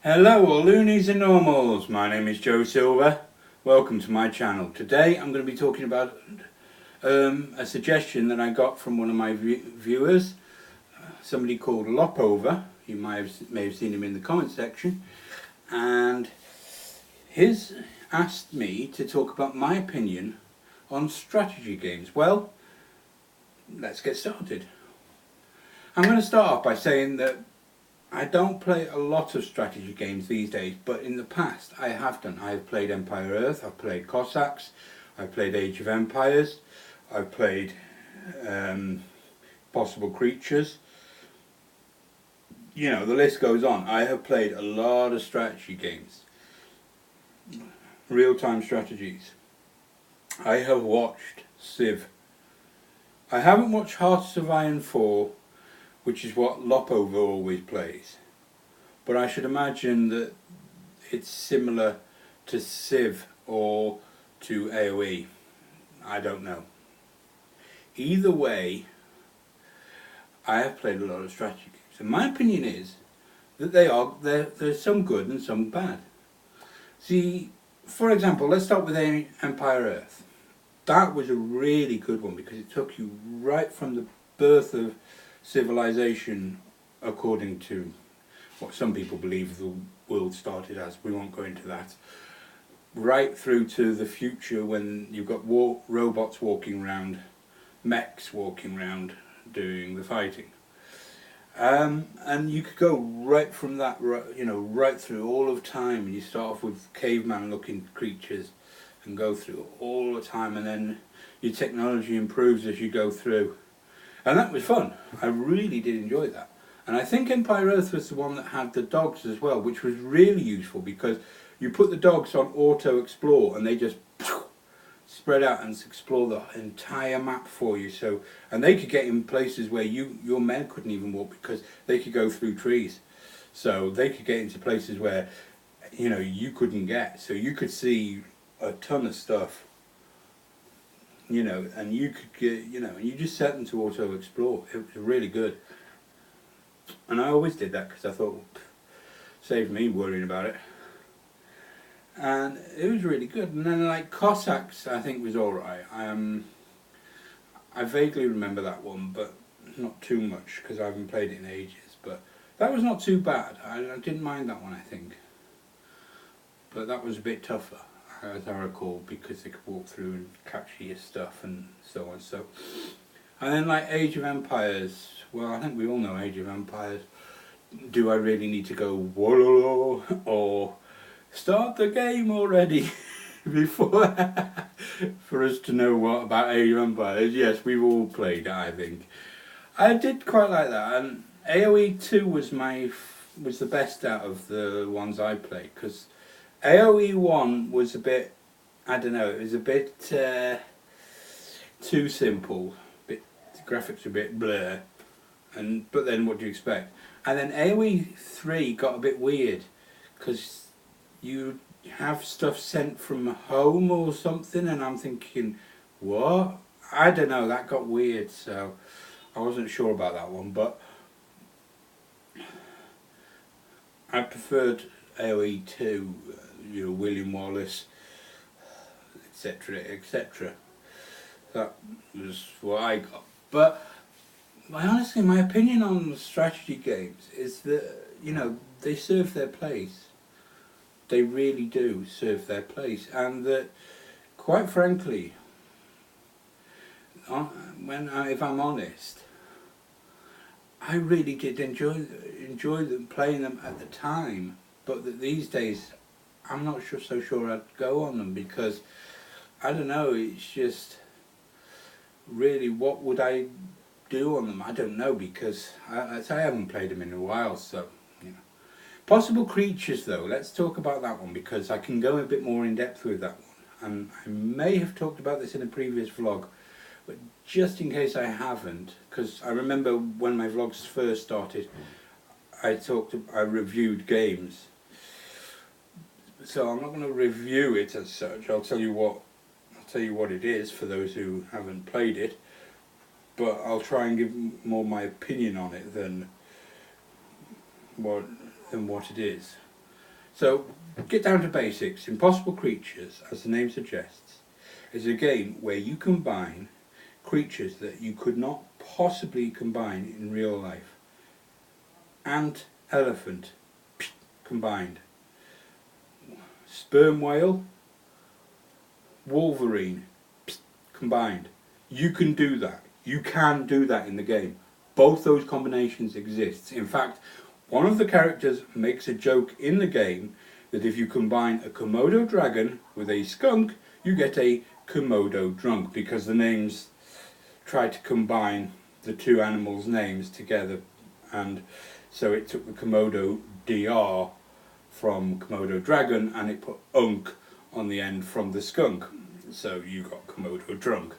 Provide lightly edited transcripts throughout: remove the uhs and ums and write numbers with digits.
Hello all loonies and normals, my name is Joe Silver. Welcome to my channel. Today I'm going to be talking about a suggestion that I got from one of my viewers, somebody called Lopover. You may have seen him in the comment section, and he's asked me to talk about my opinion on strategy games. Well, let's get started. I'm going to start off by saying that I don't play a lot of strategy games these days, but in the past I have done. I've played Empire Earth, I've played Cossacks, I've played Age of Empires, I've played Possible Creatures. You know, the list goes on. I have played a lot of strategy games, real-time strategies. I have watched Civ. I haven't watched Hearts of Iron 4, which is what Lopover always plays. But I should imagine that it's similar to Civ or to AoE. I don't know. Either way, I have played a lot of strategy games. And my opinion is that there's some good and some bad. See, for example, let's start with Empire Earth. That was a really good one because it took you right from the birth of civilization, according to what some people believe the world started as. We won't go into that. Right through to the future when you've got robots walking around, mechs walking around doing the fighting. And you could go right from that, right through all of time, and you start off with caveman looking creatures and go through all the time, and then your technology improves as you go through. And that was fun. I really did enjoy that. And I think Empire Earth was the one that had the dogs as well, which was really useful because you put the dogs on auto explore and they just spread out and explore the entire map for you. So, and they could get in places where your men couldn't even walk because they could go through trees. So they could get into places where you couldn't get. So you could see a ton of stuff. And you could get, and you just set them to auto explore. It was really good. And I always did that because I thought, saved me worrying about it. And it was really good. And then like Cossacks, I think was alright. I vaguely remember that one, but not too much because I haven't played it in ages. But that was not too bad. I didn't mind that one, I think. But that was a bit tougher, as I recall, because they could walk through and capture your stuff and so on. So, and then like Age of Empires, well, I think we all know Age of Empires. Do I really need to go whoa or start the game already before for us to know what about Age of Empires? Yes, we've all played, I think. I did quite like that, and AoE 2 was the best out of the ones I played because AoE 1 was a bit, I don't know, it was a bit too simple. The graphics were a bit blur, but then what do you expect? And then AoE 3 got a bit weird because you have stuff sent from home or something, and I'm thinking, what? I don't know, that got weird, so I wasn't sure about that one, but I preferred AoE 2, William Wallace, etc, etc. That was what I got. But honestly, my opinion on strategy games is that, they serve their place. They really do serve their place. And that, quite frankly, if I'm honest, I really did enjoy them, playing them at the time. But that these days, I'm not so sure I'd go on them because, I don't know, it's just, really, what would I do on them? I don't know because I haven't played them in a while, so, Possible Creatures though, let's talk about that one because I can go a bit more in depth with that one. And I may have talked about this in a previous vlog, but just in case I haven't, because I remember when my vlogs first started, I reviewed games. So I'm not going to review it as such. I'll tell you what it is for those who haven't played it, but I'll try and give more my opinion on it than what it is. So, get down to basics. Impossible Creatures, as the name suggests, is a game where you combine creatures that you could not possibly combine in real life. Ant, elephant, combined. Sperm whale, Wolverine, combined. You can do that. You can do that in the game. Both those combinations exist. In fact, one of the characters makes a joke in the game that if you combine a Komodo dragon with a skunk, you get a Komodo drunk, because the names try to combine the two animals' names together, and so it took the Komodo DR from Komodo dragon and it put unk on the end from the skunk, so you got Komodo drunk.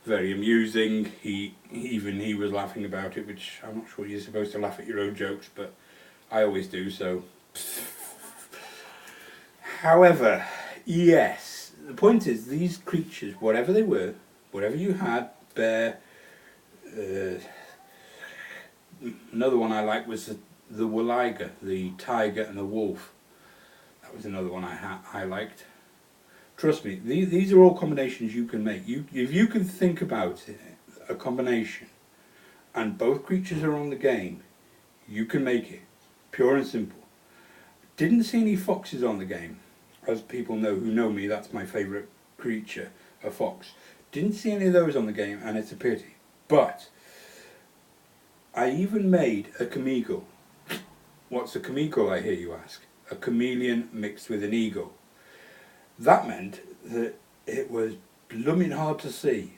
Very amusing. He was laughing about it, which I'm not sure you're supposed to laugh at your own jokes, but I always do, so. However, yes, the point is, these creatures, whatever they were, whatever you had, bear, another one I liked was the Walliger, the tiger and the wolf. That was another one I liked. Trust me, these are all combinations you can make. If you can think about it, a combination, and both creatures are on the game, you can make it. Pure and simple. Didn't see any foxes on the game. As people know who know me, that's my favourite creature, a fox. Didn't see any of those on the game, and it's a pity. But I even made a Kamigo. What's a Kamigo, I hear you ask? A chameleon mixed with an eagle. That meant that it was blooming hard to see,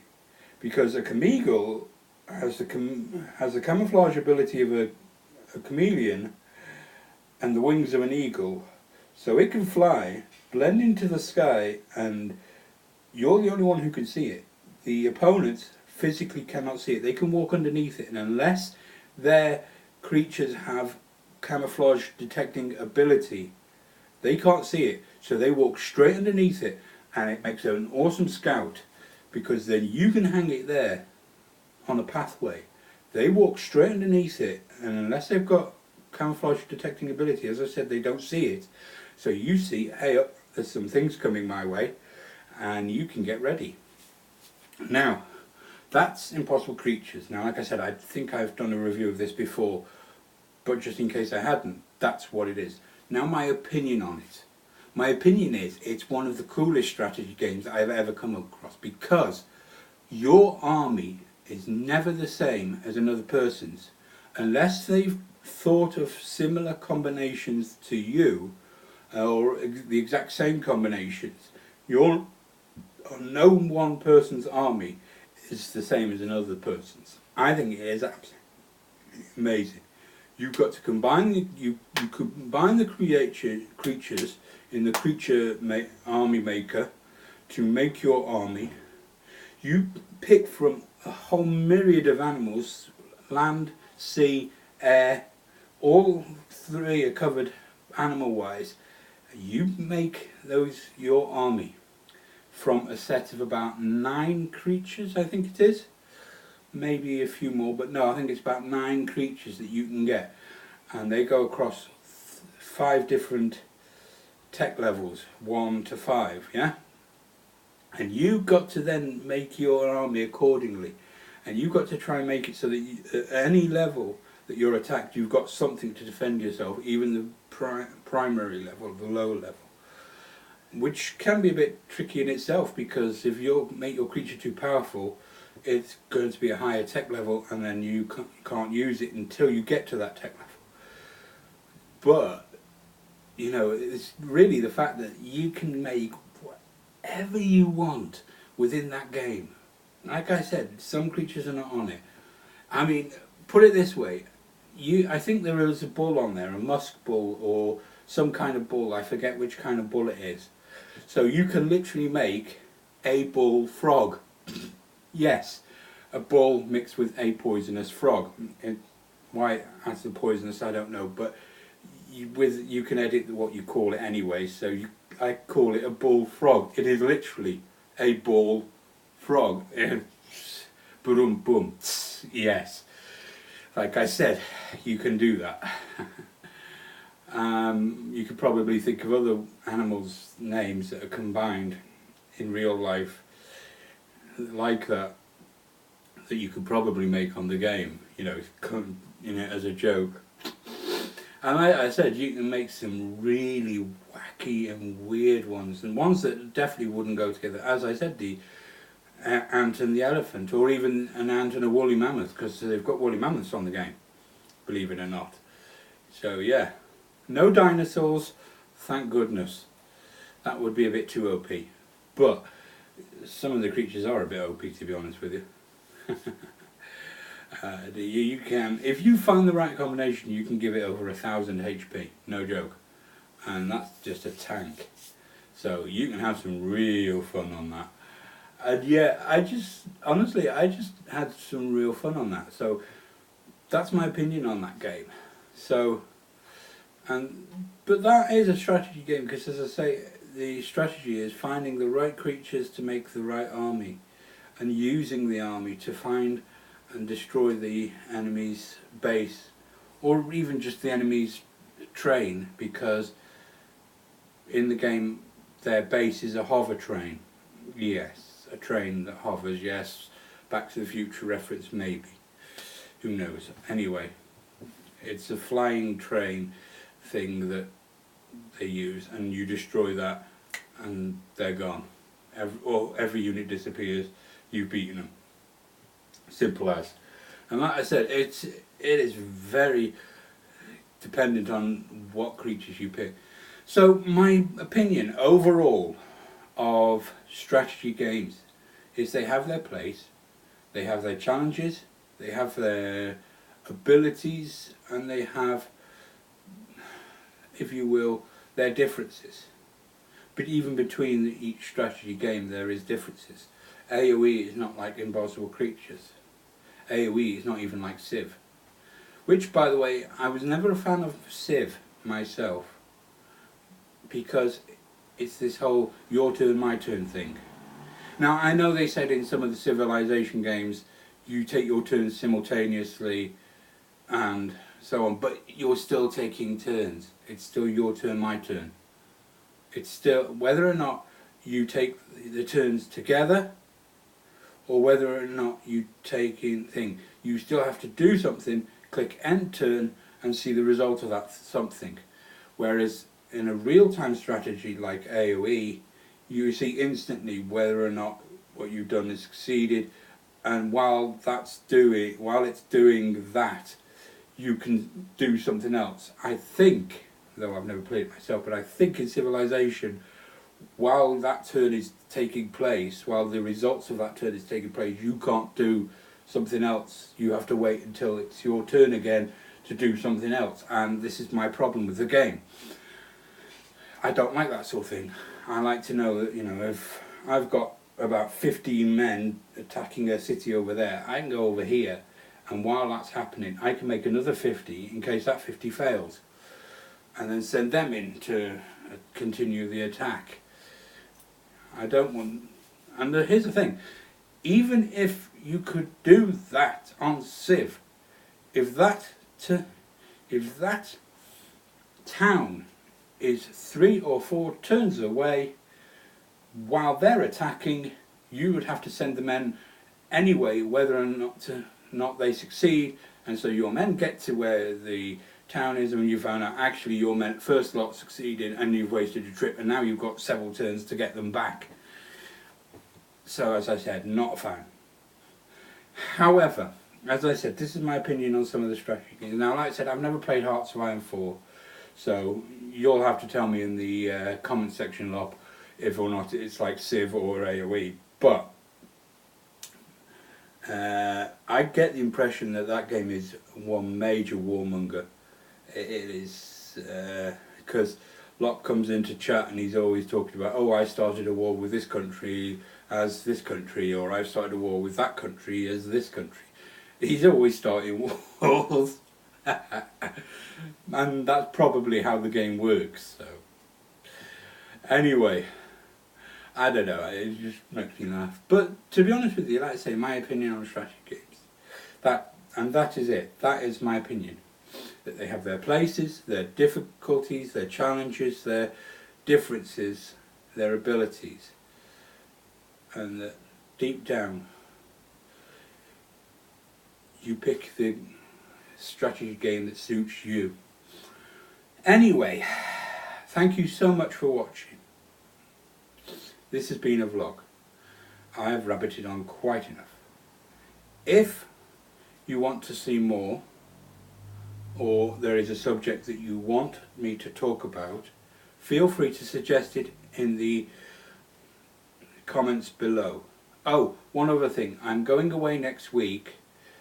because a Kamigo has the camouflage ability of a chameleon and the wings of an eagle, so it can fly, blend into the sky, and you're the only one who can see it. The opponents physically cannot see it. They can walk underneath it, and unless their creatures have camouflage detecting ability, they can't see it. So they walk straight underneath it, and it makes an awesome scout, because then you can hang it there on a pathway. They walk straight underneath it, and unless they've got camouflage detecting ability, as I said, they don't see it. So you see, hey, there's some things coming my way, and you can get ready. Now, that's Impossible Creatures. Now, like I said, I think I've done a review of this before, but just in case I hadn't, that's what it is. Now, my opinion on it. My opinion is it's one of the coolest strategy games I've ever come across, because your army is never the same as another person's unless they've thought of similar combinations to you, or the exact same combinations. No one person's army is the same as another person's. I think it is absolutely amazing. You've got to combine you combine the creatures in the creature army maker to make your army. You pick from a whole myriad of animals, land, sea, air, all three are covered animal-wise. You make those your army from a set of about 9 creatures, I think it is. Maybe a few more, but no, I think it's about 9 creatures that you can get. And they go across 5 different tech levels, 1 to 5, yeah? And you've got to then make your army accordingly. And you've got to try and make it so that at any level that you're attacked, you've got something to defend yourself, even the primary level, the lower level. Which can be a bit tricky in itself, because if you make your creature too powerful, it's going to be a higher tech level, and then you can't use it until you get to that tech level. But, you know, it's really the fact that you can make whatever you want within that game. Like I said, some creatures are not on it. I mean, put it this way, I think there is a bull on there, a musk bull or some kind of bull, I forget which kind of bull it is. So you can literally make a bull frog. Yes, a bull mixed with a poisonous frog. Why that's the poisonous, I don't know, but you can edit what you call it anyway, so I call it a bull frog. It is literally a bull frog. Boom, boom. Yes. Like I said, you can do that. You could probably think of other animals' names that are combined in real life like that you could probably make on the game, you know, as a joke. And like I said, you can make some really wacky and weird ones, and ones that definitely wouldn't go together. As I said, the ant and the elephant, or even an ant and a woolly mammoth, because they've got woolly mammoths on the game, believe it or not. So yeah, no dinosaurs, thank goodness. That would be a bit too OP. But some of the creatures are a bit OP, to be honest with you. You can, if you find the right combination, you can give it over 1000 HP, no joke. And that's just a tank. So you can have some real fun on that. And yeah, I just had some real fun on that. So that's my opinion on that game. So, but that is a strategy game, because as I say, the strategy is finding the right creatures to make the right army, and using the army to find and destroy the enemy's base, or even just the enemy's train, because in the game their base is a hover train. Yes, a train that hovers, yes. Back to the Future reference, maybe. Who knows? Anyway, it's a flying train thing that they use, and you destroy that and they're gone. Every unit disappears, you've beaten them. Simple as. And like I said, it is very dependent on what creatures you pick. So my opinion overall of strategy games is they have their place, they have their challenges, they have their abilities, and they have, if you will, their differences. But even between each strategy game there is differences. AoE is not like Impossible Creatures. AoE is not even like Civ. Which, by the way, I was never a fan of Civ myself, because it's this whole your turn, my turn thing. Now, I know they said in some of the Civilization games you take your turns simultaneously and so on, but you're still taking turns. It's still your turn, my turn. It's still, whether or not you take the turns together, or whether or not you take in thing, you still have to do something, click end turn, and see the result of that something. Whereas in a real-time strategy like AoE, you see instantly whether or not what you've done is succeeded, and while it's doing that, you can do something else. I think, though I've never played it myself, but I think in Civilization, while that turn is taking place, while the results of that turn is taking place, you can't do something else. You have to wait until it's your turn again to do something else. And this is my problem with the game. I don't like that sort of thing. I like to know that, you know, if I've got about 15 men attacking a city over there, I can go over here, and while that's happening, I can make another 50 in case that 50 fails, and then send them in to continue the attack. I don't want... And here's the thing, even if you could do that on Civ, if that town is 3 or 4 turns away, while they're attacking, you would have to send the men anyway, whether or not they succeed, and so your men get to where the town is, and you found out actually your men first lot succeeded, and you've wasted a trip, and now you've got several turns to get them back. So as I said, not a fan. However, as I said, this is my opinion on some of the strategy games. Now, like I said, I've never played Hearts of Iron 4, so you'll have to tell me in the comment section, Lop, if or not it's like Civ or AoE. But I get the impression that that game is one major warmonger. It is, because Lop comes into chat and he's always talking about, oh, I started a war with this country as this country, or I've started a war with that country as this country. He's always starting wars. And that's probably how the game works. So anyway, I don't know, it just makes me laugh. But to be honest with you, like I say, my opinion on strategy games, that is it. That is my opinion. that they have their places, their difficulties, their challenges, their differences, their abilities, and that deep down you pick the strategy game that suits you. Anyway, thank you so much for watching. This has been a vlog. I have rabbited on quite enough. If you want to see more, or there is a subject that you want me to talk about, feel free to suggest it in the comments below. Oh, one other thing, I'm going away next week,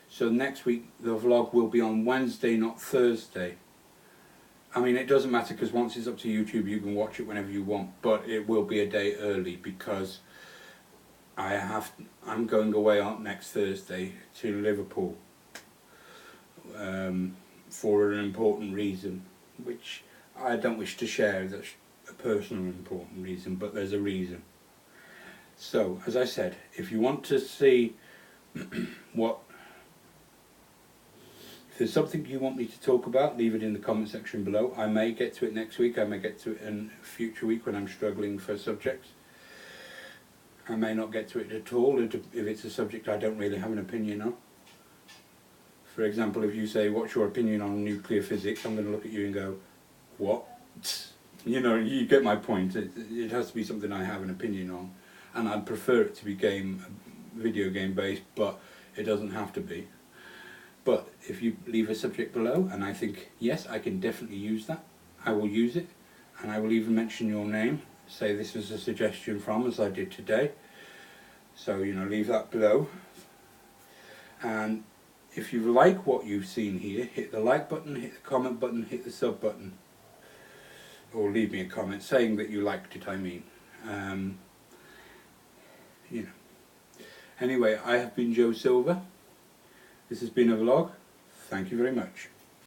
so next week the vlog will be on Wednesday, not Thursday. I mean, it doesn't matter, because once it's up to YouTube you can watch it whenever you want, but it will be a day early because I'm going away on next Thursday to Liverpool for an important reason, which I don't wish to share. That's a personal important reason, but there's a reason. So, as I said, if you want to see if there's something you want me to talk about, leave it in the comment section below. I may get to it next week, I may get to it in a future week when I'm struggling for subjects. I may not get to it at all if it's a subject I don't really have an opinion on. For example, if you say, what's your opinion on nuclear physics, I'm going to look at you and go, what? You know, you get my point. It has to be something I have an opinion on, and I'd prefer it to be video game based, but it doesn't have to be. But if you leave a subject below and I think, yes, I can definitely use that, I will use it, and I will even mention your name, say this was a suggestion from, as I did today. So, you know, leave that below. And if you like what you've seen here, hit the like button, hit the comment button, hit the sub button, or leave me a comment saying that you liked it, I mean. You know. Anyway, I have been Joe Silver. This has been a vlog. Thank you very much.